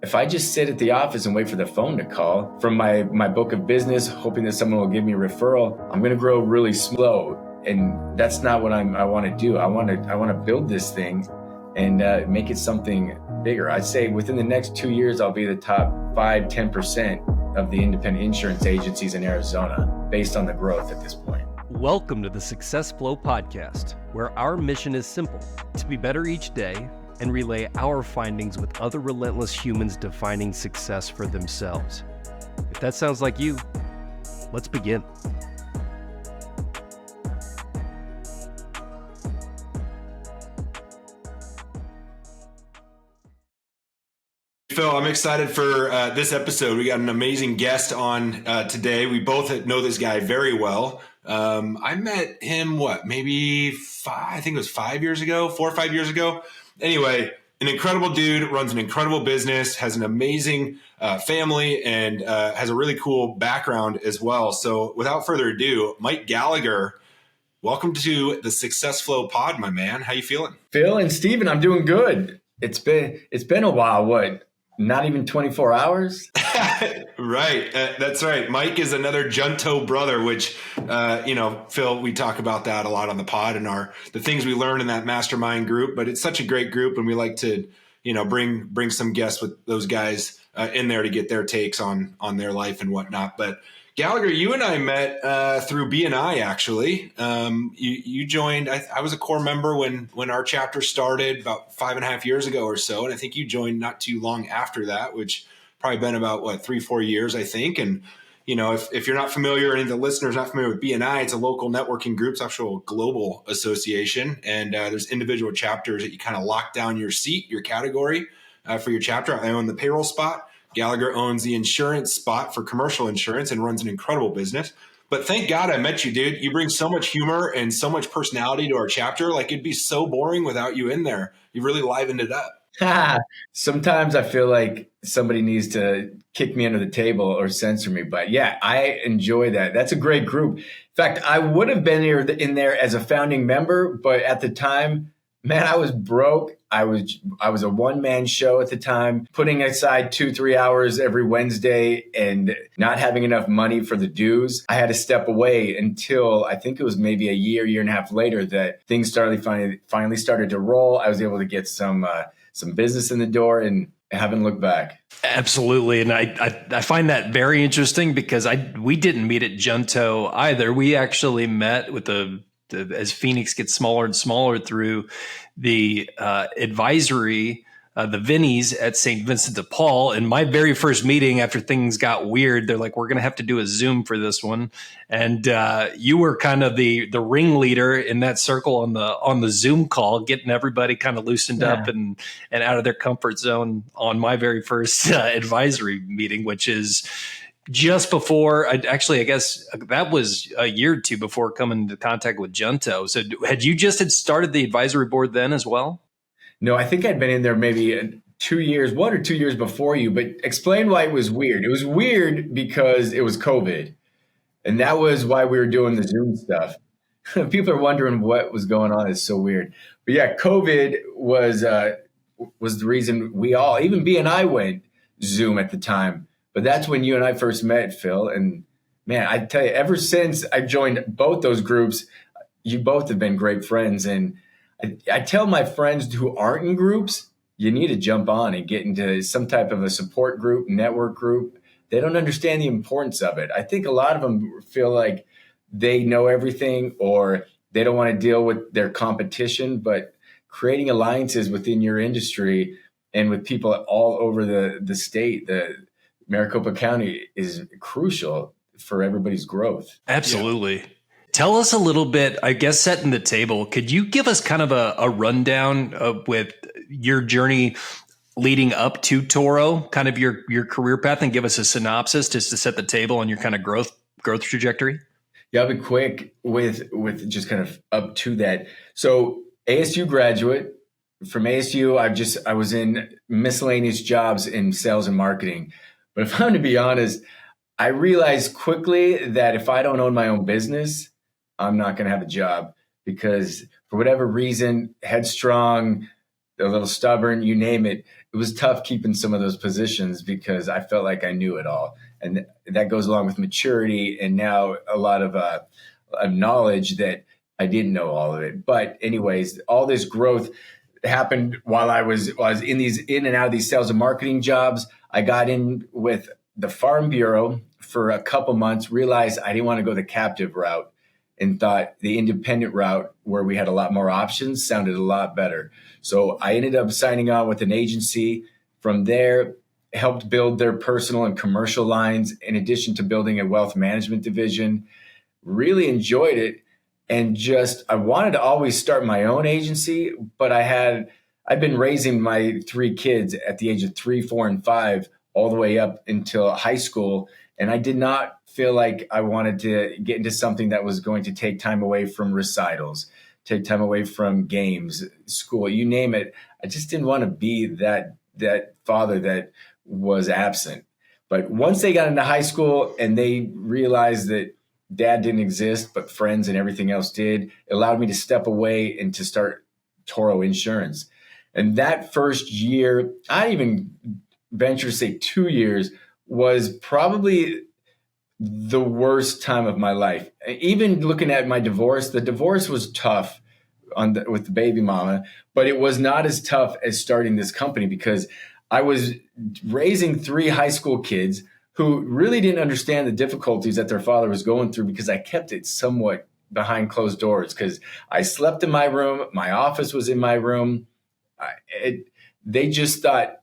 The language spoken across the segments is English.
if I just sit at the office and wait for the phone to call from my book of business, hoping that someone will give me a referral, I'm going to grow really slow. And that's not what I want to do. I want to build this thing and make it something bigger. I'd say within the next 2 years, I'll be the top 5-10% of the independent insurance agencies in Arizona based on the growth at this point. Welcome to the Successflow podcast, where our mission is simple: to be better each day and relay our findings with other relentless humans defining success for themselves. If that sounds like you, let's begin. Phil, I'm excited for this episode. We got an amazing guest on today. We both know this guy very well. I met him, maybe I think it was 4 or 5 years ago. Anyway, an incredible dude, runs an incredible business, has an amazing family, and has a really cool background as well. So without further ado, Mike Gallaugher, welcome to the Successflow pod, my man. How you feeling? Phil and Steven, I'm doing good. It's been a while. Not even 24 hours? Right. That's right. Mike is another Junto brother, which, Phil, we talk about that a lot on the pod and the things we learn in that mastermind group. But it's such a great group, and we like to, bring some guests with those guys in there to get their takes on their life and whatnot. But Gallaugher, you and I met through BNI, actually. You joined, I was a core member when our chapter started about 5.5 years ago or so. And I think you joined not too long after that, which probably been about 3-4 years, I think. And, if you're not familiar, or any of the listeners not familiar with BNI, it's a local networking group. It's actually a global association. And there's individual chapters that you kind of lock down your seat, your category for your chapter. I own the payroll spot. Gallaugher owns the insurance spot for commercial insurance and runs an incredible business. But thank God I met you, dude. You bring so much humor and so much personality to our chapter. It'd be so boring without you in there. You really livened it up. Sometimes I feel like somebody needs to kick me under the table or censor me. But yeah, I enjoy that. That's a great group. In fact, I would have been in there as a founding member, but at the time, man, I was broke. I was a one-man show at the time, putting aside 2-3 hours every Wednesday and not having enough money for the dues. I had to step away until I think it was maybe a year and a half later that things finally started to roll. I was able to get some business in the door and haven't looked back. Absolutely. And I find that very interesting because we didn't meet at Junto either. We actually met with as Phoenix gets smaller and smaller through the advisory, the Vinnies at St. Vincent de Paul. And my very first meeting after things got weird, they're like, we're going to have to do a Zoom for this one. And you were kind of the ringleader in that circle on the Zoom call, getting everybody kind of loosened up and out of their comfort zone on my very first advisory meeting, which is just before, I guess that was a year or two before coming into contact with Junto. So had started the advisory board then as well? No, I think I'd been in there maybe 1 or 2 years before you, but explain why it was weird. It was weird because it was COVID, and that was why we were doing the Zoom stuff. People are wondering what was going on. It's so weird. But yeah, COVID was the reason even BNI went Zoom at the time. But that's when you and I first met, Phil. And man, I tell you, ever since I joined both those groups, you both have been great friends. And I tell my friends who aren't in groups, you need to jump on and get into some type of a support group, network group. They don't understand the importance of it. I think a lot of them feel like they know everything or they don't want to deal with their competition, but creating alliances within your industry and with people all over the state, the Maricopa County is crucial for everybody's growth. Absolutely. Yeah. Tell us a little bit, I guess, setting the table. Could you give us kind of a rundown with your journey leading up to Toro, kind of your career path, and give us a synopsis just to set the table on your kind of growth trajectory? Yeah, I'll be quick with just kind of up to that. So ASU graduate. From ASU, I was in miscellaneous jobs in sales and marketing. But if I'm to be honest, I realized quickly that if I don't own my own business, I'm not going to have a job because for whatever reason, headstrong, a little stubborn, you name it, it was tough keeping some of those positions because I felt like I knew it all. And that goes along with maturity and now a lot of knowledge that I didn't know all of it. But anyways, all this growth happened while I was in and out of these sales and marketing jobs. I got in with the Farm Bureau for a couple months, realized I didn't want to go the captive route and thought the independent route where we had a lot more options sounded a lot better. So I ended up signing on with an agency. From there, helped build their personal and commercial lines in addition to building a wealth management division. Really enjoyed it. And just, I wanted to always start my own agency, but I've been raising my three kids at the age of 3, 4, and 5, all the way up until high school. And I did not feel like I wanted to get into something that was going to take time away from recitals, take time away from games, school, you name it. I just didn't want to be that father that was absent. But once they got into high school and they realized that dad didn't exist, but friends and everything else did, it allowed me to step away and to start Toro Insurance. And that first year, I even venture to say 2 years, was probably the worst time of my life. Even looking at my divorce, the divorce was tough with the baby mama, but it was not as tough as starting this company because I was raising 3 high school kids who really didn't understand the difficulties that their father was going through because I kept it somewhat behind closed doors because I slept in my room. My office was in my room. They just thought,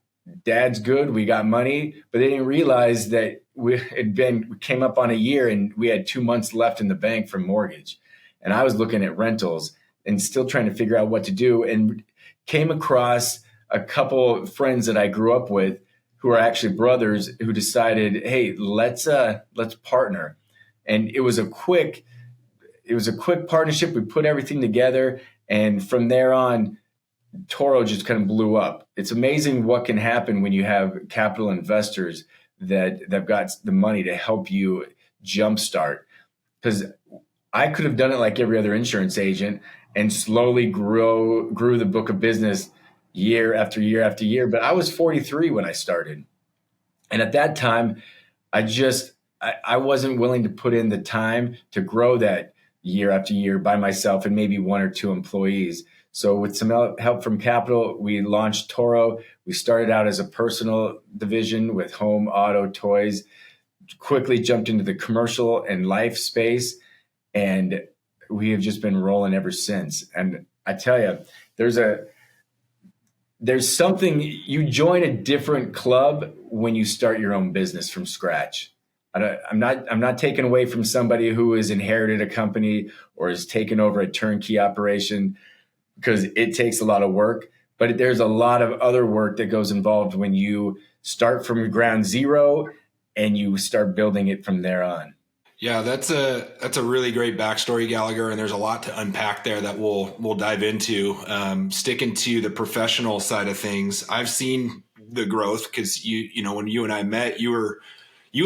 dad's good, we got money, but they didn't realize that we came up on a year and we had 2 months left in the bank for mortgage. And I was looking at rentals and still trying to figure out what to do, and came across a couple of friends that I grew up with who are actually brothers who decided, hey, let's partner. And it was a quick partnership. We put everything together, and from there on, Toro just kind of blew up. It's amazing what can happen when you have capital investors that've got the money to help you jumpstart. Because I could have done it like every other insurance agent and slowly grew the book of business year after year after year. But I was 43 when I started. And at that time, I wasn't willing to put in the time to grow that year after year by myself and maybe 1 or 2 employees. So with some help from capital, we launched Toro. We started out as a personal division with home, auto, toys, quickly jumped into the commercial and life space. And we have just been rolling ever since. And I tell you, there's something, you join a different club when you start your own business from scratch. I'm not taking away from somebody who has inherited a company or has taken over a turnkey operation, because it takes a lot of work, but there's a lot of other work that goes involved when you start from ground zero and you start building it from there on. Yeah, that's a really great backstory, Gallaugher, and there's a lot to unpack there that we'll dive into. Sticking to the professional side of things, I've seen the growth because you know when you and I met, you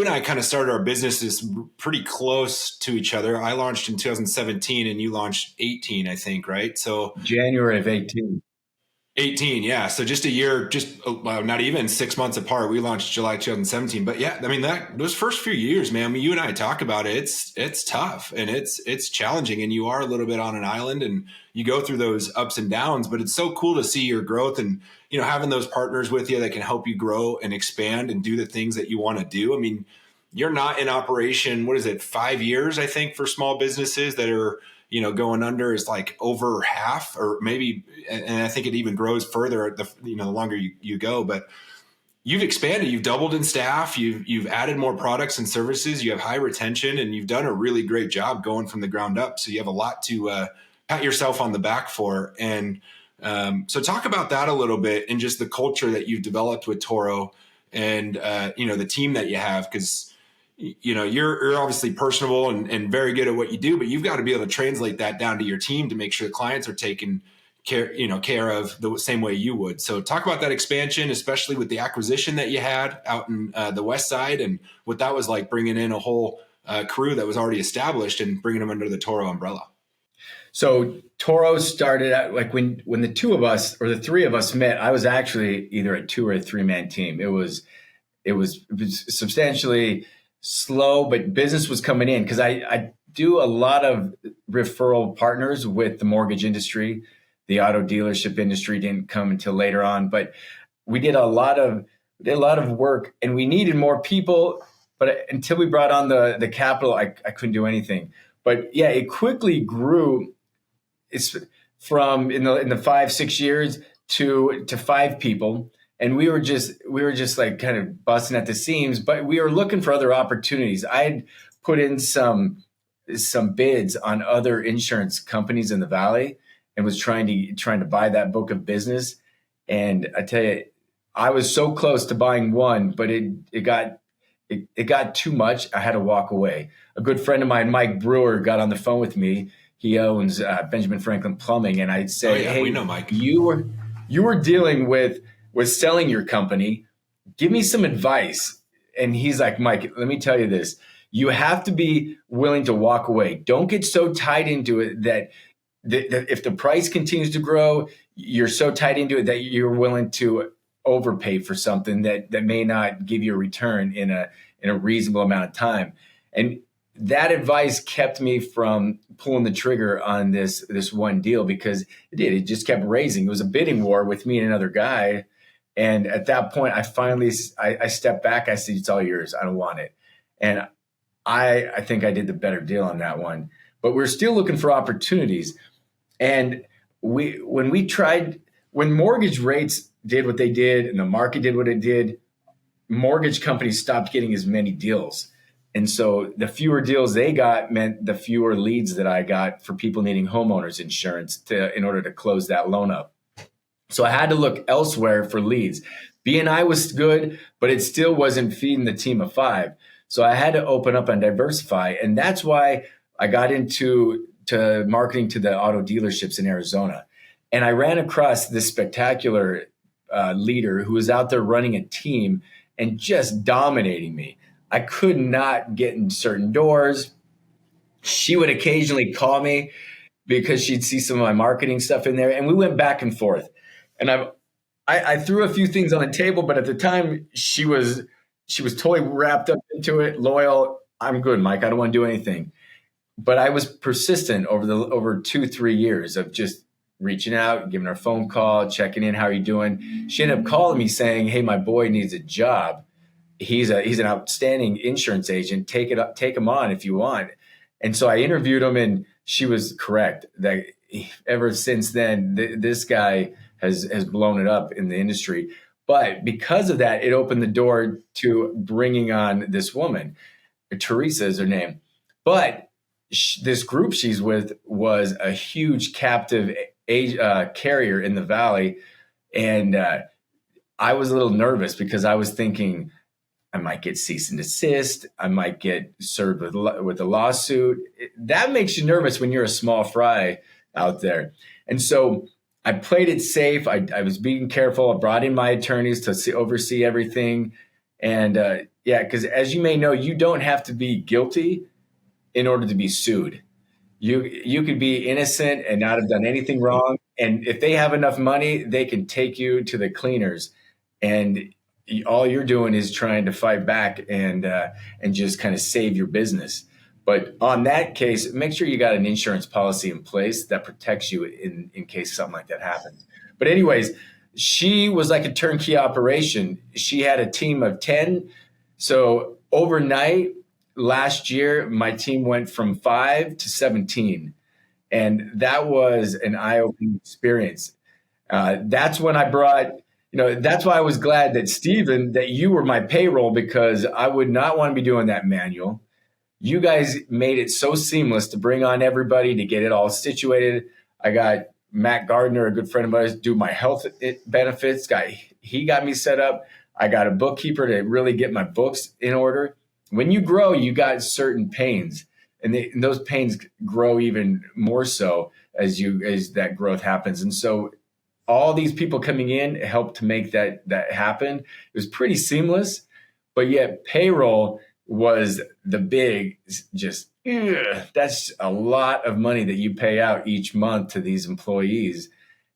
and I kind of started our businesses pretty close to each other. I launched in 2017 and you launched 18, I think, right? So January of 18. 18, yeah. So just a year, not even 6 months apart. We launched July 2017. But yeah, I mean, those first few years, man, you and I talk about it, it's tough and it's challenging, and you are a little bit on an island and you go through those ups and downs, but it's so cool to see your growth and, you know, having those partners with you that can help you grow and expand and do the things that you want to do. I mean, you're not in operation, 5 years, I think, for small businesses that are, you know, going under is like over half, or maybe, and I think it even grows further the longer you go, but you've expanded, you've doubled in staff, you've added more products and services, you have high retention, and you've done a really great job going from the ground up. So you have a lot to pat yourself on the back for. And so talk about that a little bit and just the culture that you've developed with Toro and, the team that you have, because you know, you're obviously personable and very good at what you do, but you've got to be able to translate that down to your team to make sure the clients are taken care of the same way you would. So talk about that expansion, especially with the acquisition that you had out in the West Side, and what that was like bringing in a whole crew that was already established and bringing them under the Toro umbrella. So Toro started out like when the two of us or the three of us met, I was actually either a 2 or a 3-man team. It was substantially slow, but business was coming in because I do a lot of referral partners with the mortgage industry. The auto dealership industry didn't come until later on, but we did a lot of work, and we needed more people. But until we brought on the capital, I couldn't do anything. But yeah, it quickly grew. It's from in the 5-6 years to 5 people, and we were just like kind of busting at the seams. But we were looking for other opportunities. I had put in some bids on other insurance companies in the valley, and was trying to buy that book of business. And I tell you, I was so close to buying one, but it got too much. I had to walk away. A good friend of mine, Mike Brewer, got on the phone with me. He owns Benjamin Franklin Plumbing, and I'd say, yeah, "Hey, we know Mike. You were dealing with selling your company. Give me some advice." And he's like, "Mike, let me tell you this. You have to be willing to walk away. Don't get so tied into it that if the price continues to grow, you're so tied into it that you're willing to overpay for something that may not give you a return in a reasonable amount of time." And that advice kept me from pulling the trigger on this one deal, because it just kept raising. It was a bidding war with me and another guy. And at that point, I stepped back. I said, "It's all yours. I don't want it." And I think I did the better deal on that one. But we're still looking for opportunities. And when mortgage rates did what they did and the market did what it did, mortgage companies stopped getting as many deals. And so the fewer deals they got meant the fewer leads that I got for people needing homeowners insurance in order to close that loan up. So I had to look elsewhere for leads. BNI was good, but it still wasn't feeding the team of 5. So I had to open up and diversify. And that's why I got into marketing to the auto dealerships in Arizona. And I ran across this spectacular leader who was out there running a team and just dominating me. I could not get in certain doors. She would occasionally call me because she'd see some of my marketing stuff in there, and we went back and forth. And I threw a few things on the table, but at the time she was totally wrapped up into it, loyal. "I'm good, Mike. I don't want to do anything." But I was persistent over 2-3 years of just reaching out, giving her a phone call, checking in. "How are you doing?" She ended up calling me saying, "Hey, my boy needs a job. He's an outstanding insurance agent. Take him on if you want." And so I interviewed him, and she was correct. That ever since then, this guy has blown it up in the industry. But because of that, it opened the door to bringing on this woman. Teresa is her name. But this group she's with was a huge captive carrier in the valley, and I was a little nervous because I was thinking, I might get cease and desist. I might get served with a lawsuit. That makes you nervous when you're a small fry out there. And so I played it safe. I was being careful. I brought in my attorneys to oversee everything. And because as you may know, you don't have to be guilty in order to be sued. You could be innocent and not have done anything wrong. And if they have enough money, they can take you to the cleaners. And all you're doing is trying to fight back and just kind of save your business. But on that case, make sure you got an insurance policy in place that protects you in case something like that happens. But anyways, she was like a turnkey operation. She had a team of 10. So overnight last year, my team went from 5 to 17. And that was an eye-opening experience. That's when I brought... that's why I was glad that Stephen, that you were my payroll, because I would not want to be doing that manual. You guys made it so seamless to bring on everybody, to get it all situated. I got Matt Gardner, a good friend of mine, do my health benefits. He got me set up. I got a bookkeeper to really get my books in order. When you grow, you got certain pains, and those pains grow even more so as that growth happens. And so all these people coming in helped to make that happen. It was pretty seamless, but yet payroll was the big just that's a lot of money that you pay out each month to these employees.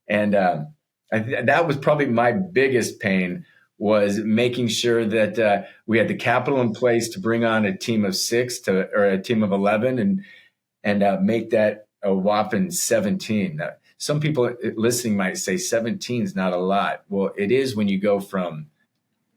And that was probably my biggest pain, was making sure that we had the capital in place to bring on a team of 6 or a team of 11 and make that a whopping 17. Some people listening might say 17 is not a lot. Well, it is when you go from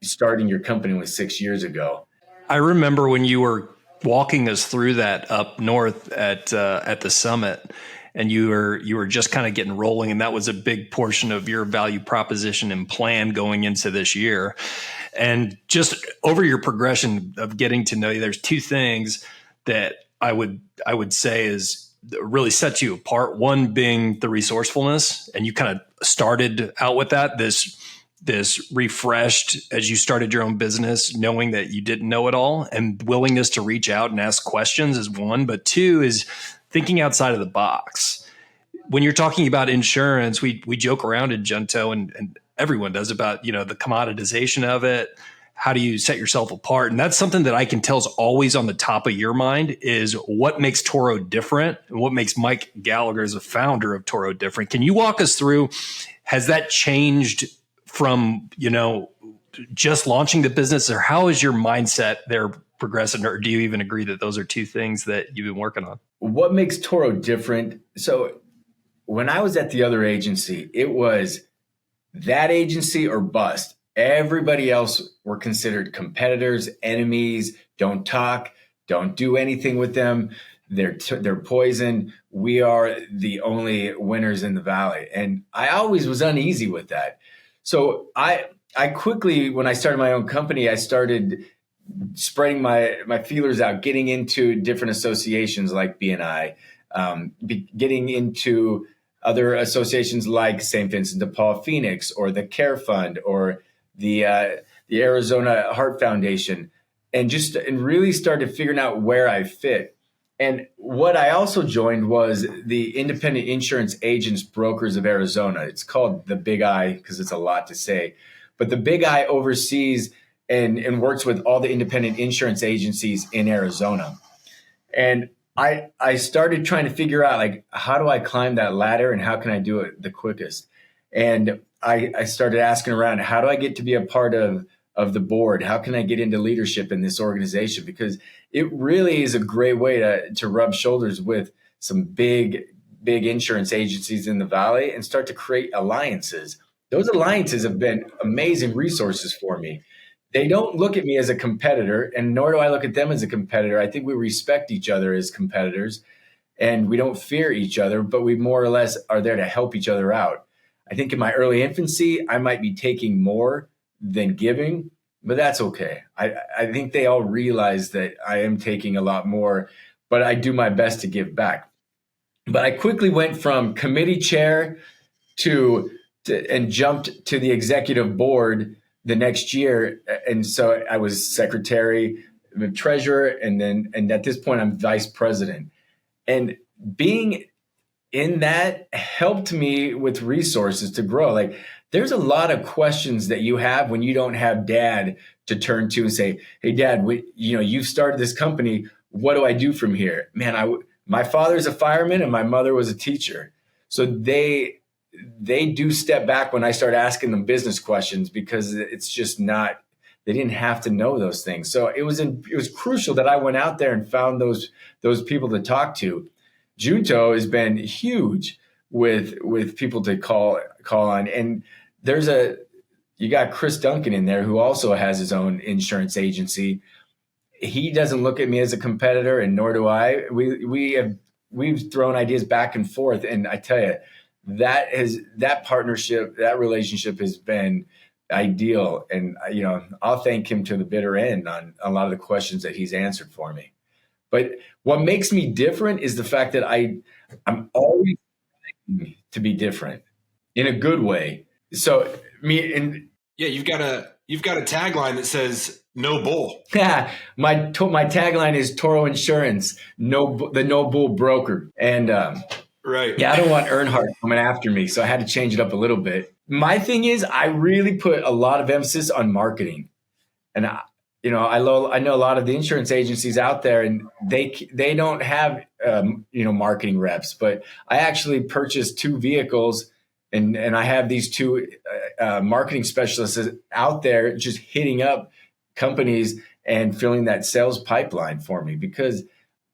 starting your company with 6 years ago. I remember when you were walking us through that up north at the summit, and you were just kind of getting rolling, and that was a big portion of your value proposition and plan going into this year. And just over your progression of getting to know you, there's 2 things that I would say is really sets you apart. One being the resourcefulness, and you kind of started out with that, this refreshed as you started your own business, knowing that you didn't know it all, and willingness to reach out and ask questions is one. But 2 is thinking outside of the box. When you're talking about insurance, we joke around in Junto, and everyone does, about, the commoditization of it. How do you set yourself apart? And that's something that I can tell is always on the top of your mind, is what makes Toro different, and what makes Mike Gallaugher as a founder of Toro different. Can you walk us through, has that changed from, just launching the business, or how is your mindset there progressing? Or do you even agree that those are 2 things that you've been working on? What makes Toro different? So when I was at the other agency, it was that agency or bust. Everybody else were considered competitors, enemies. Don't talk, don't do anything with them. They're poison. We are the only winners in the valley. And I always was uneasy with that. So I quickly, when I started my own company, I started spreading my feelers out, getting into different associations like BNI, getting into other associations like St. Vincent de Paul Phoenix, or the Care Fund, or the Arizona Heart Foundation, and really started figuring out where I fit. And what I also joined was the Independent Insurance Agents Brokers of Arizona. It's called the Big I because it's a lot to say, but the Big I oversees and works with all the independent insurance agencies in Arizona. And I started trying to figure out, like, how do I climb that ladder and how can I do it the quickest? And I started asking around, how do I get to be a part of the board? How can I get into leadership in this organization? Because it really is a great way to rub shoulders with some big insurance agencies in the Valley and start to create alliances. Those alliances have been amazing resources for me. They don't look at me as a competitor, and nor do I look at them as a competitor. I think we respect each other as competitors, and we don't fear each other, but we more or less are there to help each other out. I think in my early infancy, I might be taking more than giving, but that's okay. I think they all realize that I am taking a lot more, but I do my best to give back. But I quickly went from committee chair and jumped to the executive board the next year. And so I was secretary, treasurer, and at this point I'm vice president. And being in that helped me with resources to grow. Like, there's a lot of questions that you have when you don't have dad to turn to and say, hey, dad, you've started this company. What do I do from here? Man, my father's a fireman and my mother was a teacher. So they do step back when I start asking them business questions, because it's just not, they didn't have to know those things. So it was crucial that I went out there and found those people to talk to. Junto has been huge with people to call on. And you got Chris Duncan in there, who also has his own insurance agency. He doesn't look at me as a competitor, and nor do I. We've thrown ideas back and forth. And I tell you, that partnership, that relationship has been ideal. And, I'll thank him to the bitter end on a lot of the questions that he's answered for me. But what makes me different is the fact that I'm always trying to be different in a good way. So you've got a tagline that says "No bull." Yeah, my tagline is Toro Insurance, the no bull broker. And right, yeah, I don't want Earnhardt coming after me, so I had to change it up a little bit. My thing is, I really put a lot of emphasis on marketing, and I know a lot of the insurance agencies out there, and they don't have marketing reps. But I actually purchased two vehicles, and I have these two marketing specialists out there just hitting up companies and filling that sales pipeline for me. Because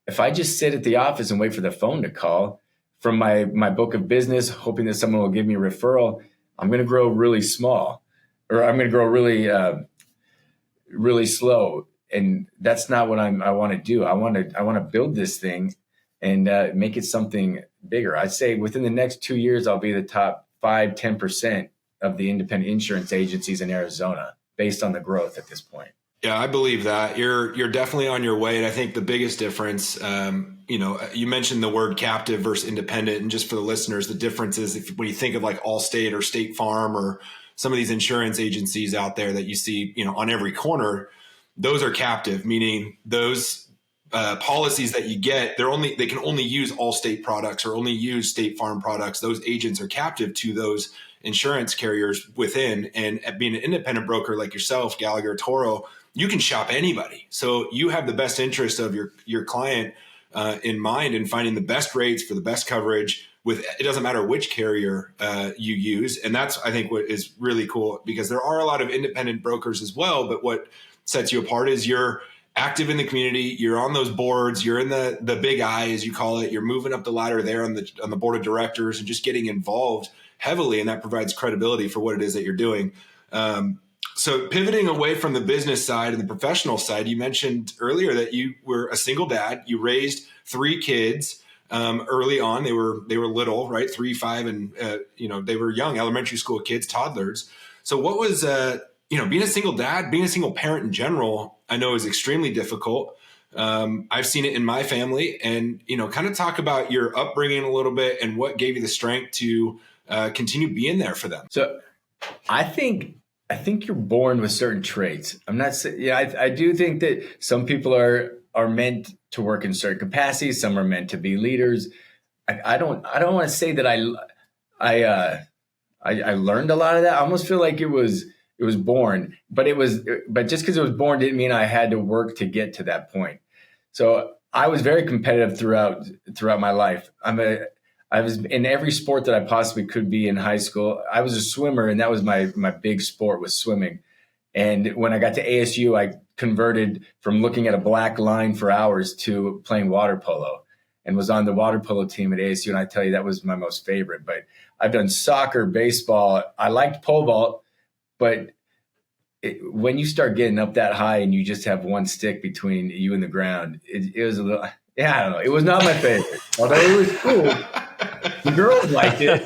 if I just sit at the office and wait for the phone to call from my book of business, hoping that someone will give me a referral, I'm going to grow really small, or I'm going to grow really slow. And that's not what I want to do. I want to build this thing and make it something bigger. I'd say within the next 2 years, I'll be the top 5-10% of the independent insurance agencies in Arizona based on the growth at this point. Yeah, I believe that you're definitely on your way. And I think the biggest difference, you mentioned the word captive versus independent. And just for the listeners, the difference is when you think of like Allstate or State Farm or some of these insurance agencies out there that you see, on every corner, those are captive, meaning those policies that you get, they can only use Allstate products or only use State Farm products. Those agents are captive to those insurance carriers within. And being an independent broker like yourself, Gallaugher, Toro, you can shop anybody. So you have the best interest of your client in mind, and finding the best rates for the best coverage. It doesn't matter which carrier you use. And that's, I think, what is really cool, because there are a lot of independent brokers as well. But what sets you apart is you're active in the community. You're on those boards. You're in the big eye, as you call it. You're moving up the ladder there on the board of directors and just getting involved heavily. And that provides credibility for what it is that you're doing. So pivoting away from the business side and the professional side, you mentioned earlier that you were a single dad. You raised 3 kids early on. They were little, right? 3, 5, and they were young, elementary school kids, toddlers. So what was being a single dad, being a single parent in general, I know is extremely difficult. I've seen it in my family, and kind of talk about your upbringing a little bit and what gave you the strength to continue being there for them. So I think you're born with certain traits. I'm not saying, I do think that some people are meant to work in certain capacities. Some are meant to be leaders. I don't want to say that I learned a lot of that. I almost feel like it was born, but just because it was born didn't mean I had to work to get to that point. So I was very competitive throughout my life. I was in every sport that I possibly could be in high school. I was a swimmer, and that was my big sport, was swimming. And when I got to ASU, I converted from looking at a black line for hours to playing water polo, and was on the water polo team at ASU. And I tell you, that was my most favorite. But I've done soccer, baseball. I liked pole vault, but when you start getting up that high and you just have one stick between you and the ground, it was a little, I don't know. It was not my favorite, although it was cool. The girls liked it,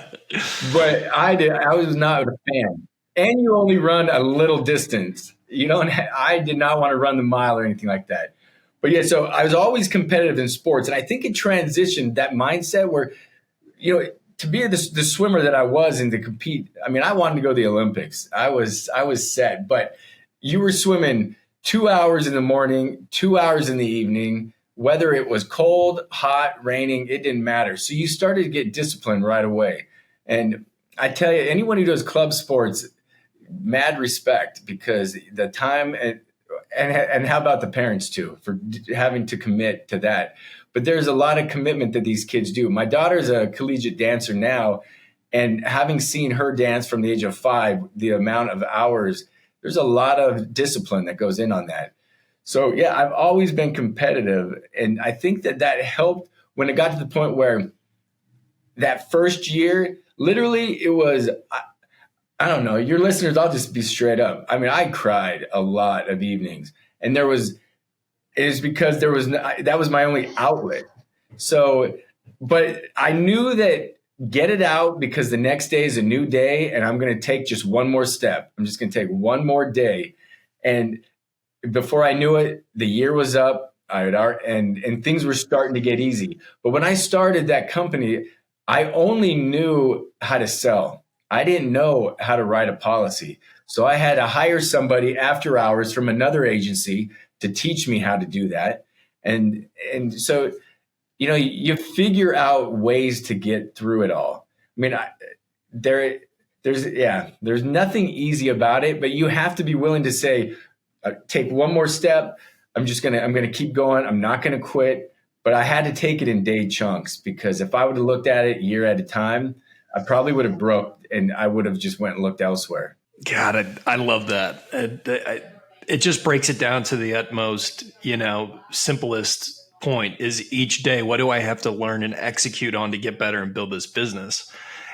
but I was not a fan. And you only run a little distance. I did not want to run the mile or anything like that. But yeah, so I was always competitive in sports. And I think it transitioned, that mindset where, to be the swimmer that I was and to compete. I mean, I wanted to go to the Olympics. I was set, but you were swimming 2 hours in the morning, 2 hours in the evening, whether it was cold, hot, raining, it didn't matter. So you started to get disciplined right away. And I tell you, anyone who does club sports, mad respect, because the time and how about the parents too, for having to commit to that. But there's a lot of commitment that these kids do. My daughter's a collegiate dancer now, and having seen her dance from the age of 5, the amount of hours, there's a lot of discipline that goes in on that. So yeah, I've always been competitive. And I think that helped when it got to the point where that first year, literally it was, I don't know, your listeners, I'll just be straight up. I mean, I cried a lot of evenings, and it was because that was my only outlet. So, but I knew that get it out, because the next day is a new day, and I'm going to take just one more step. I'm just going to take one more day. And before I knew it, the year was up, and things were starting to get easy. But when I started that company, I only knew how to sell. I didn't know how to write a policy. So I had to hire somebody after hours from another agency to teach me how to do that. And so, you figure out ways to get through it all. I mean, there's nothing easy about it, but you have to be willing to say, take one more step. I'm going to keep going. I'm not going to quit. But I had to take it in day chunks, because if I would have looked at it year at a time, I probably would have broke and I would have just went and looked elsewhere. God, I love that. It just breaks it down to the utmost, simplest point is each day, what do I have to learn and execute on to get better and build this business?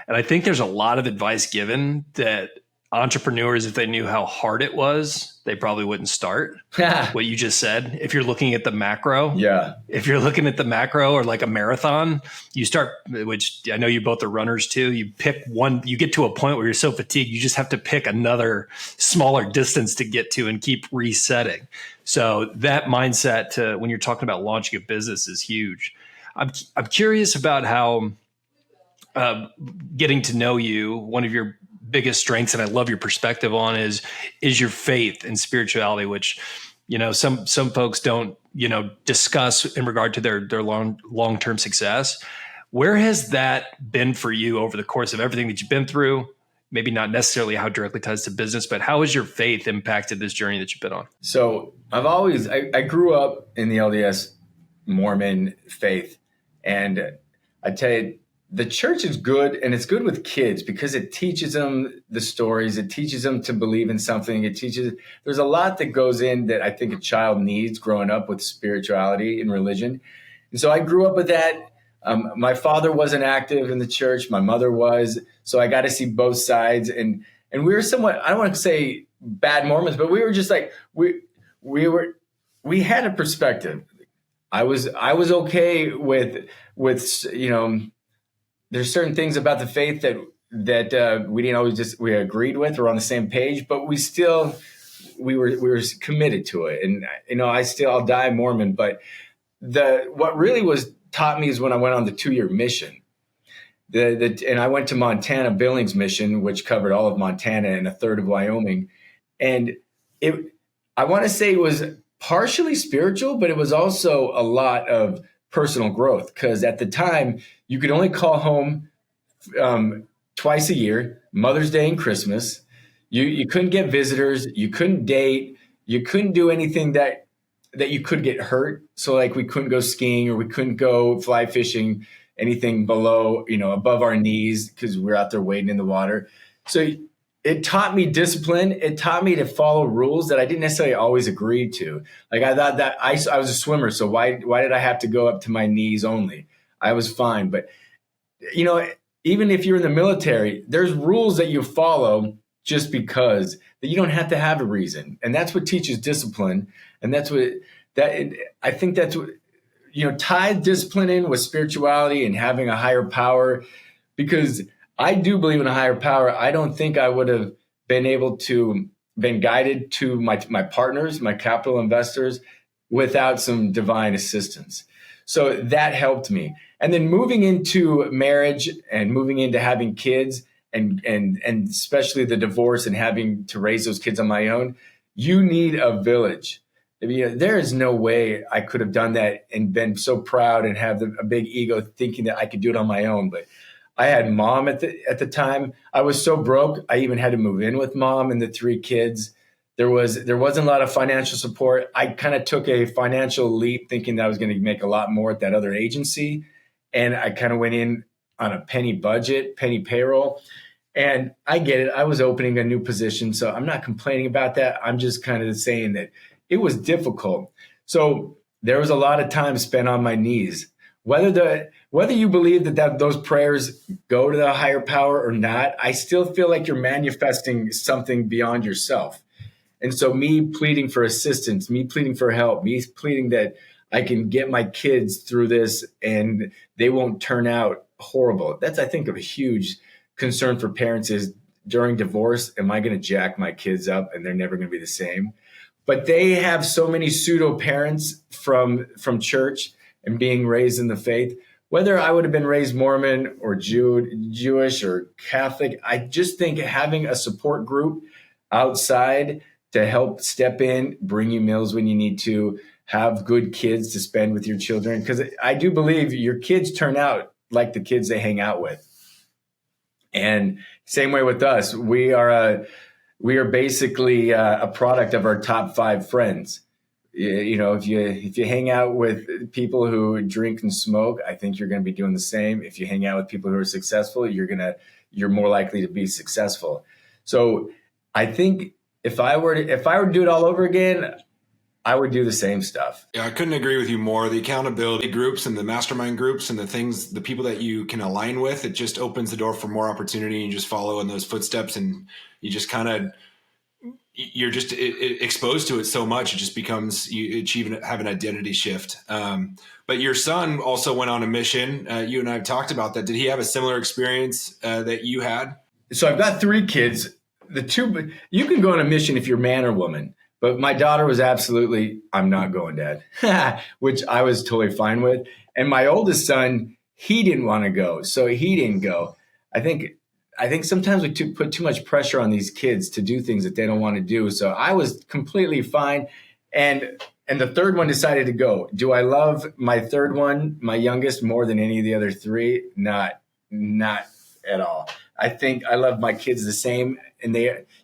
And I think there's a lot of advice given that entrepreneurs, if they knew how hard it was, they probably wouldn't start. What you just said, if you're looking at the macro, if you're looking at the macro or like a marathon, you start, which I know you both are runners too. You pick one, you get to a point where you're so fatigued, you just have to pick another smaller distance to get to and keep resetting. So that mindset to when you're talking about launching a business is huge. I'm curious about how getting to know you, one of your biggest strengths, and I love your perspective on is your faith and spirituality, which, some folks don't, discuss in regard to their long-term success. Where has that been for you over the course of everything that you've been through? Maybe not necessarily how directly ties to business, but how has your faith impacted this journey that you've been on? So I grew up in the LDS Mormon faith, and I tell you, the church is good, and it's good with kids because it teaches them the stories. It teaches them to believe in something. There's a lot that goes in that I think a child needs growing up with spirituality and religion. And so I grew up with that. My father wasn't active in the church. My mother was. So I got to see both sides. And we were somewhat, I don't want to say bad Mormons, but we were just like, we had a perspective. I was okay with there's certain things about the faith that we didn't always we agreed with or on the same page, but we were committed to it. And I'll die Mormon, but what really was taught me is when I went on the 2-year mission. And I went to Montana Billings mission, which covered all of Montana and a third of Wyoming. And I want to say it was partially spiritual, but it was also a lot of personal growth, because at the time you could only call home twice a year, Mother's Day and Christmas. You couldn't get visitors, you couldn't date, you couldn't do anything that you could get hurt. So like we couldn't go skiing or we couldn't go fly fishing, anything below, above our knees, because we're out there wading in the water. So it taught me discipline. It taught me to follow rules that I didn't necessarily always agree to. Like I thought that I was a swimmer, so why did I have to go up to my knees only? I was fine. But, even if you're in the military, there's rules that you follow just because that you don't have to have a reason. And that's what teaches discipline. And I think that's what, tie discipline in with spirituality and having a higher power, because I do believe in a higher power. I don't think I would have been guided to my partners, my capital investors, without some divine assistance. So that helped me. And then moving into marriage and moving into having kids and especially the divorce and having to raise those kids on my own, you need a village. There is no way I could have done that and been so proud and have a big ego thinking that I could do it on my own. But I had mom at the time. I was so broke, I even had to move in with mom and the 3 kids. There wasn't a lot of financial support. I kind of took a financial leap thinking that I was going to make a lot more at that other agency. And I kind of went in on a penny budget, penny payroll. And I get it. I was opening a new position. So I'm not complaining about that. I'm just kind of saying that it was difficult. So there was a lot of time spent on my knees. Whether you believe that those prayers go to the higher power or not, I still feel like you're manifesting something beyond yourself. And so me pleading for assistance, me pleading for help, me pleading that I can get my kids through this and they won't turn out horrible. That's, I think, a huge concern for parents is during divorce, am I going to jack my kids up and they're never going to be the same? But they have so many pseudo parents from church and being raised in the faith. Whether I would have been raised Mormon or Jewish or Catholic, I just think having a support group outside to help step in, bring you meals when you need to, have good kids to spend with your children. Because I do believe your kids turn out like the kids they hang out with. And same way with us. We are We are basically a product of our top 5 friends. You know, if you hang out with people who drink and smoke, I think you're going to be doing the same. If you hang out with people who are successful, you're more likely to be successful. So I think if I were to do it all over again, I would do the same stuff. Yeah, I couldn't agree with you more. The accountability groups and the mastermind groups and the people that you can align with, it just opens the door for more opportunity. You just follow in those footsteps, and you just you're just exposed to it so much. It just becomes, you have an identity shift. But your son also went on a mission. You and I have talked about that. Did he have a similar experience that you had? So I've got 3 kids. You can go on a mission if you're man or woman. But my daughter was absolutely, I'm not going, Dad, which I was totally fine with. And my oldest son, he didn't want to go, so he didn't go. I think sometimes we put too much pressure on these kids to do things that they don't want to do. So I was completely fine. And the third one decided to go. Do I love my third one, my youngest, more than any of the other 3? Not at all. I think I love my kids the same, and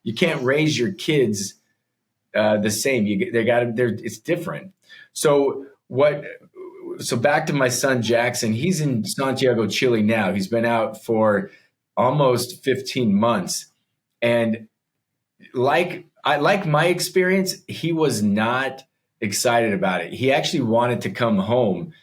you can't raise your kids the same. It's different. So back to my son, Jackson, he's in Santiago, Chile now. He's been out for almost 15 months. And like my experience, he was not excited about it. He actually wanted to come home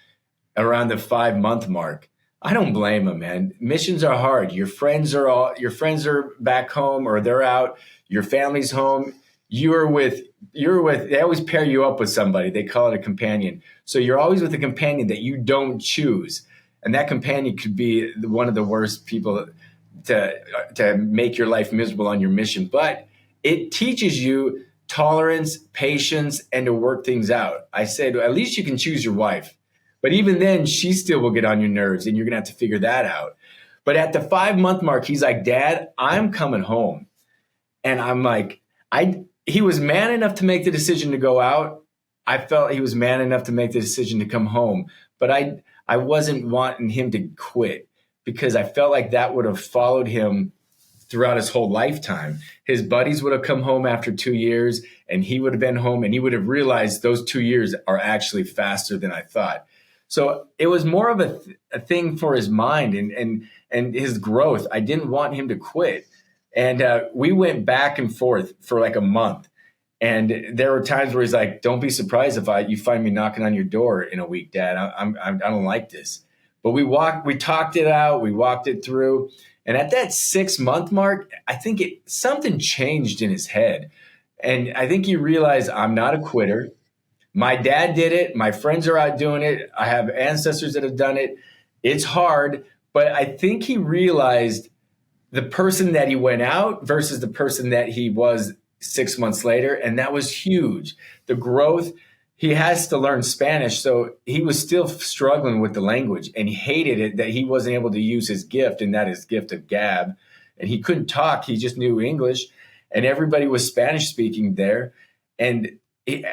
around the 5-month mark. I don't blame him, man. Missions are hard. Your friends are back home, or they're out. Your family's home. They always pair you up with somebody. They call it a companion. So you're always with a companion that you don't choose. And that companion could be one of the worst people to make your life miserable on your mission. But it teaches you tolerance, patience, and to work things out. I said, at least you can choose your wife. But even then, she still will get on your nerves, and you're going to have to figure that out. But at the 5-month mark, he's like, Dad, I'm coming home. And I'm like, he was man enough to make the decision to go out. I felt he was man enough to make the decision to come home. But I wasn't wanting him to quit, because I felt like that would have followed him throughout his whole lifetime. His buddies would have come home after 2 years, and he would have been home, and he would have realized those 2 years are actually faster than I thought. So it was more of a thing for his mind and his growth. I didn't want him to quit. And we went back and forth for like a month. And there were times where he's like, don't be surprised if you find me knocking on your door in a week, Dad. I don't like this. But we talked it out. We walked it through. And at that 6-month mark, I think something changed in his head. And I think he realized, I'm not a quitter. My dad did it. My friends are out doing it. I have ancestors that have done it. It's hard. But I think he realized the person that he went out versus the person that he was 6 months later. And that was huge. The growth, he has to learn Spanish. So he was still struggling with the language, and he hated it that he wasn't able to use his gift, and that is gift of gab. And he couldn't talk. He just knew English, and everybody was Spanish speaking there. And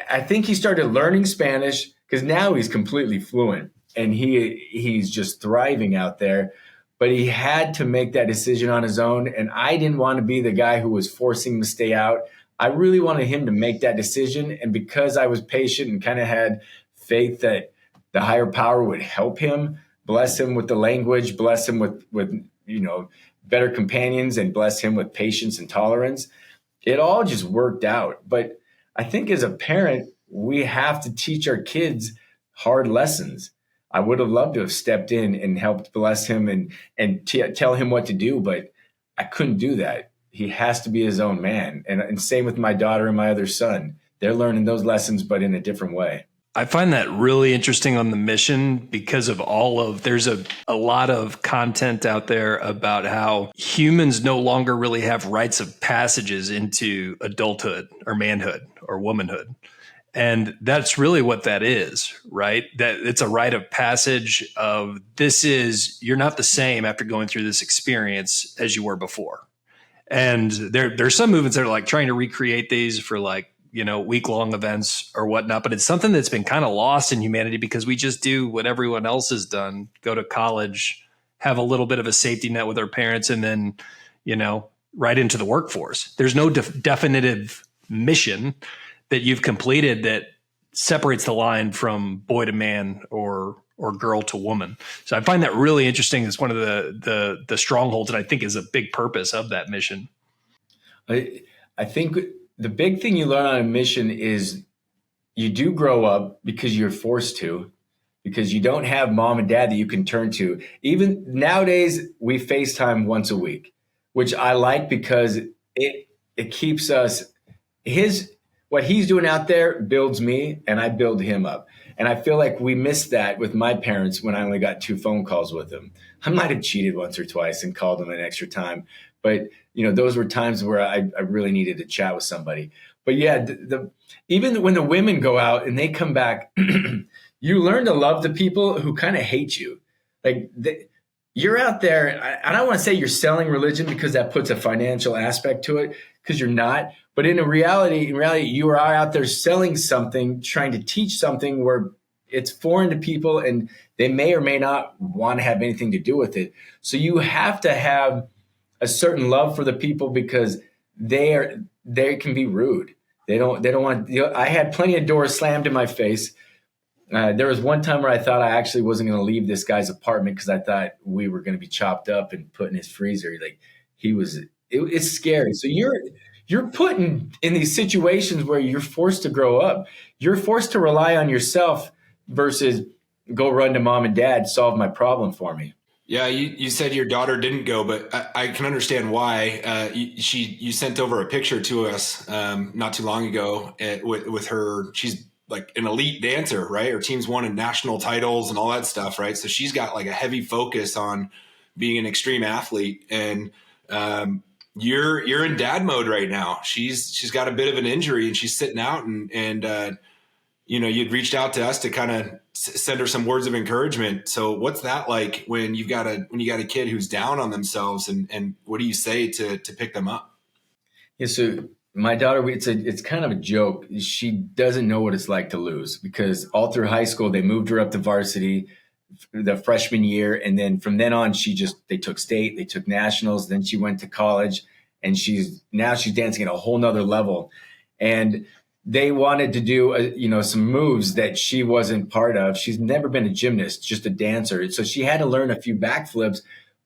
I think he started learning Spanish because now he's completely fluent, and he's just thriving out there. But he had to make that decision on his own. And I didn't want to be the guy who was forcing him to stay out. I really wanted him to make that decision. And because I was patient and kind of had faith that the higher power would help him, bless him with the language, bless him with better companions, and bless him with patience and tolerance, it all just worked out. But I think as a parent, we have to teach our kids hard lessons. I would have loved to have stepped in and helped bless him and tell him what to do, but I couldn't do that. He has to be his own man. And same with my daughter and my other son. They're learning those lessons, but in a different way. I find that really interesting on the mission because of there's a lot of content out there about how humans no longer really have rites of passages into adulthood or manhood or womanhood. And that's really what that is, right? That it's a rite of passage of you're not the same after going through this experience as you were before. And there's some movements that are like trying to recreate these for week-long events or whatnot, but it's something that's been kind of lost in humanity because we just do what everyone else has done, go to college, have a little bit of a safety net with our parents, and then, right into the workforce. There's no definitive mission that you've completed that separates the line from boy to man or girl to woman. So I find that really interesting. It's one of the strongholds, and I think is a big purpose of that mission. I think the big thing you learn on a mission is you do grow up because you're forced to, because you don't have mom and dad that you can turn to. Even nowadays, we FaceTime once a week, which I like because it keeps us, what he's doing out there builds me and I build him up. And I feel like we missed that with my parents when I only got 2 phone calls with them. I might have cheated once or twice and called them an extra time. But, those were times where I really needed to chat with somebody. But yeah, even when the women go out and they come back, you learn to love the people who kind of hate you. Like you're out there, I don't want to say you're selling religion because that puts a financial aspect to it, because you're not. But in reality, you are out there selling something, trying to teach something where it's foreign to people and they may or may not want to have anything to do with it. So you have to have a certain love for the people because they can be rude. They don't want, I had plenty of doors slammed in my face. There was one time where I thought I actually wasn't going to leave this guy's apartment because I thought we were going to be chopped up and put in his freezer. Like it's scary. So you're put in these situations where you're forced to grow up. You're forced to rely on yourself versus go run to mom and dad, solve my problem for me. Yeah, you said your daughter didn't go, but I can understand why. You sent over a picture to us not too long ago with her. She's like an elite dancer, right? Her team's won national titles and all that stuff, right? So she's got like a heavy focus on being an extreme athlete, and you're in dad mode right now. She's got a bit of an injury and she's sitting out, and you'd reached out to us to kind of send her some words of encouragement. So what's that like when you got a kid who's down on themselves, and what do you say to pick them up? Yeah. So my daughter, it's kind of a joke. She doesn't know what it's like to lose, because all through high school, they moved her up to varsity the freshman year. And then from then on, they took state, they took nationals. Then she went to college, and she's dancing at a whole nother level. And they wanted to do, some moves that she wasn't part of. She's never been a gymnast, just a dancer. So she had to learn a few backflips,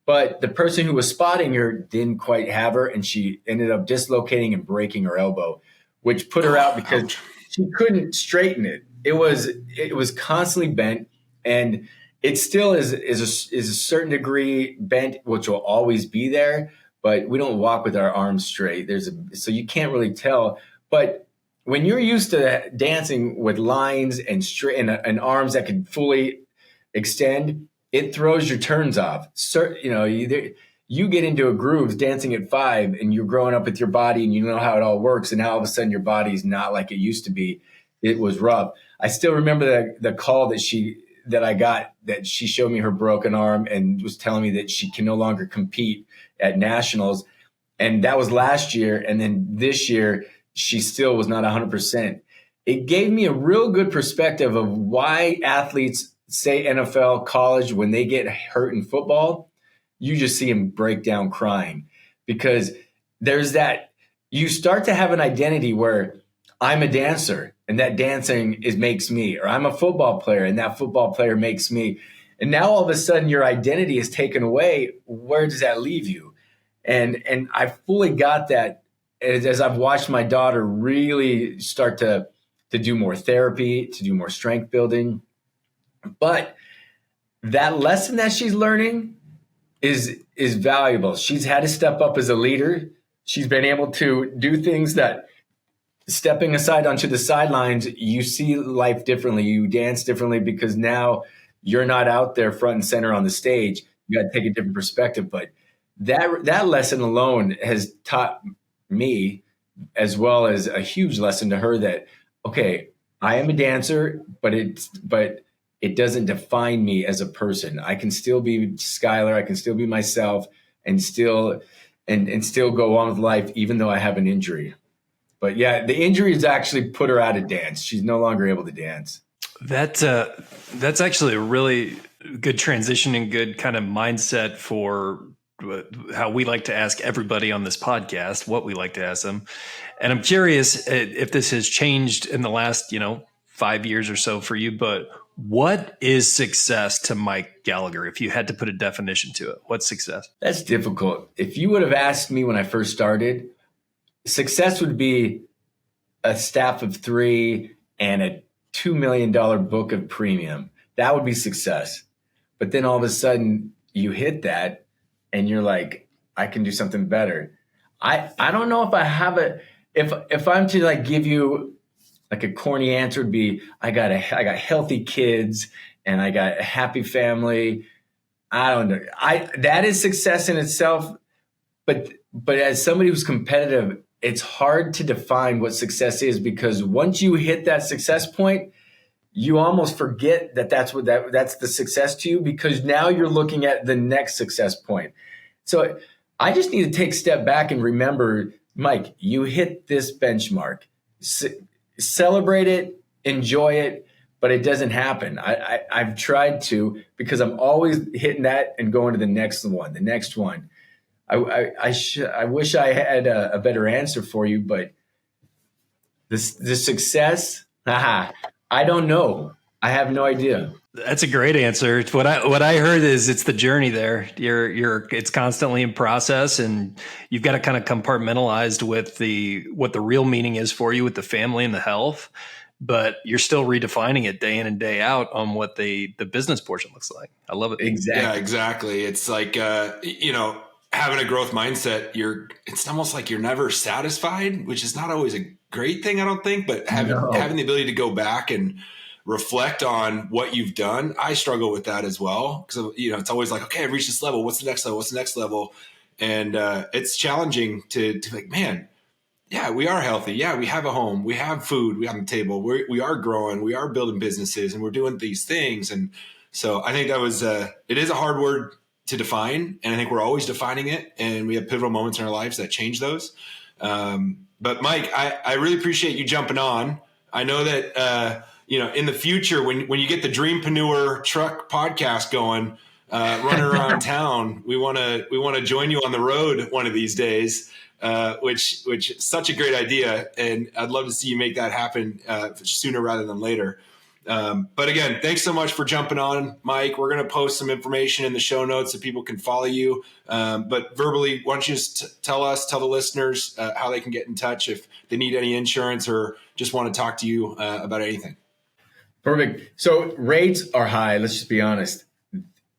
but the person who was spotting her didn't quite have her. And she ended up dislocating and breaking her elbow, which put her out because she couldn't straighten it. It was constantly bent, and it still is a certain degree bent, which will always be there, but we don't walk with our arms straight. So you can't really tell, but when you're used to dancing with lines and straight and arms that can fully extend, it throws your turns off. You get into a groove dancing at 5, and you're growing up with your body and you know how it all works. And now all of a sudden your body's not like it used to be. It was rough. I still remember the call that I got, that she showed me her broken arm and was telling me that she can no longer compete at nationals. And that was last year. And then this year, she still was not 100%. It gave me a real good perspective of why athletes, say NFL, college, when they get hurt in football, you just see them break down crying, because there's that, you start to have an identity where I'm a dancer and that dancing makes me, or I'm a football player and that football player makes me. And now all of a sudden your identity is taken away. Where does that leave you? And I fully got that as I've watched my daughter really start to do more therapy, to do more strength building. But that lesson that she's learning is valuable. She's had to step up as a leader. She's been able to do things that, stepping aside onto the sidelines, you see life differently. You dance differently because now you're not out there front and center on the stage. You got to take a different perspective. But that lesson alone has taught me, as well as a huge lesson to her, that, okay, I am a dancer, but it doesn't define me as a person. I can still be Skylar. I can still be myself and still go on with life, even though I have an injury. But yeah, the injury has actually put her out of dance. She's no longer able to dance. That's actually a really good transition and good kind of mindset for how we like to ask everybody on this podcast, what we like to ask them. And I'm curious if this has changed in the last, 5 years or so for you, but what is success to Mike Gallaugher? If you had to put a definition to it, what's success? That's difficult. If you would have asked me when I first started, success would be a staff of 3 and a $2 million book of premium. That would be success. But then all of a sudden you hit that and you're like, I can do something better. I don't know if I have if I'm to like give you like a corny answer, would be I got healthy kids and I got a happy family. I don't know. That is success in itself. But as somebody who's competitive, it's hard to define what success is, because once you hit that success point, you almost forget that's the success to you, because now you're looking at the next success point. So I just need to take a step back and remember, Mike, you hit this benchmark. Celebrate it, enjoy it, but it doesn't happen. I've tried to, because I'm always hitting that and going to the next one. I wish I had a better answer for you, but the success, I don't know. I have no idea. That's a great answer. What I heard is it's the journey there. It's constantly in process, and you've got to kind of compartmentalize with what the real meaning is for you with the family and the health, but you're still redefining it day in and day out on what the business portion looks like. I love it. Exactly. Yeah, exactly. It's like, having a growth mindset, it's almost like you're never satisfied, which is not always a great thing, I don't think, but having the ability to go back and reflect on what you've done. I struggle with that as well, because it's always like, okay, I've reached this level. What's the next level? What's the next level? And it's challenging to like, man, yeah, we are healthy. Yeah, we have a home. We have food. We on the table. We are growing. We are building businesses, and we're doing these things. And so I think that was it is a hard word to define, and I think we're always defining it. And we have pivotal moments in our lives that change those. But Mike, I really appreciate you jumping on. I know that. In the future, when you get the Dreampreneur Truck podcast going, running around town, we want to join you on the road one of these days, which is such a great idea, and I'd love to see you make that happen sooner rather than later. But again, thanks so much for jumping on, Mike. We're going to post some information in the show notes so people can follow you. But verbally, why don't you just tell the listeners how they can get in touch if they need any insurance or just want to talk to you about anything. Perfect. So rates are high. Let's just be honest.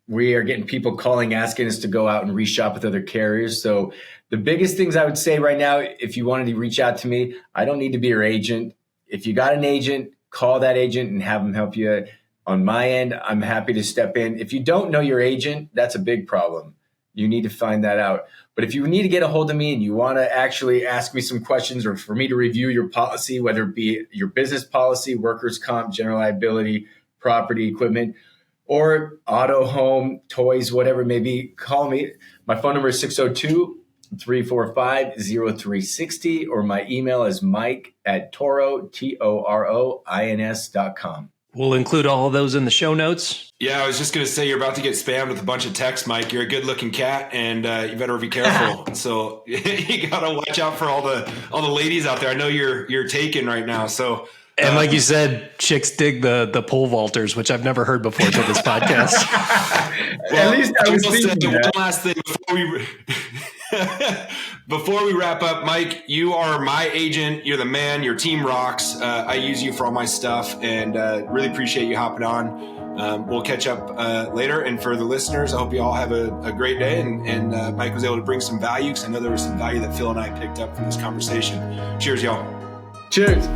We are getting people calling, asking us to go out and reshop with other carriers. So the biggest things I would say right now, if you wanted to reach out to me, I don't need to be your agent. If you got an agent, call that agent and have them help you. On my end, I'm happy to step in. If you don't know your agent, that's a big problem. You need to find that out. But if you need to get a hold of me and you want to actually ask me some questions, or for me to review your policy, whether it be your business policy, workers' comp, general liability, property, equipment, or auto, home, toys, whatever it may be, call me. My phone number is 602-345-0360, or my email is mike@toroins.com. We'll include all of those in the show notes. Yeah, I was just going to say, you're about to get spammed with a bunch of texts, Mike. You're a good-looking cat, and you better be careful. So you got to watch out for all the ladies out there. I know you're taken right now. So, and like you said, chicks dig the pole vaulters, which I've never heard before to this podcast. Well, at least I was thinking one last thing before we wrap up. Mike, you are my agent. You're the man. Your team rocks. I use you for all my stuff, and really appreciate you hopping on. We'll catch up later. And for the listeners, I hope you all have a great day. And Mike was able to bring some value, because I know there was some value that Phil and I picked up from this conversation. Cheers, y'all. Cheers.